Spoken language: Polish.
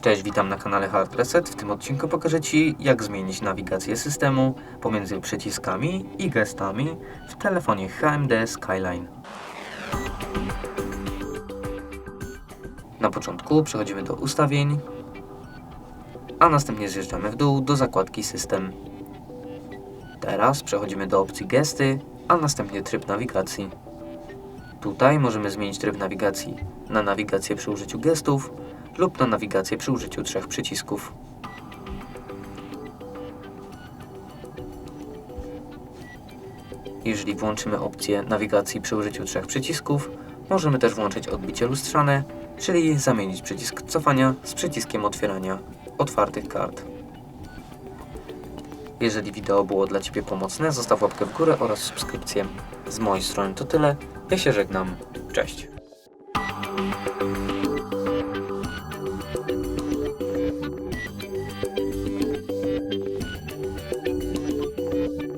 Cześć, witam na kanale Hard Reset. W tym odcinku pokażę Ci, jak zmienić nawigację systemu pomiędzy przyciskami i gestami w telefonie HMD Skyline. Na początku przechodzimy do ustawień, a następnie zjeżdżamy w dół do zakładki System. Teraz przechodzimy do opcji Gesty, a następnie tryb nawigacji. Tutaj możemy zmienić tryb nawigacji na nawigację przy użyciu gestów lub na nawigację przy użyciu 3 przycisków. Jeżeli włączymy opcję nawigacji przy użyciu 3 przycisków, możemy też włączyć odbicie lustrzane, czyli zamienić przycisk cofania z przyciskiem otwierania otwartych kart. Jeżeli wideo było dla Ciebie pomocne, zostaw łapkę w górę oraz subskrypcję. Z mojej strony to tyle. Ja się żegnam. Cześć.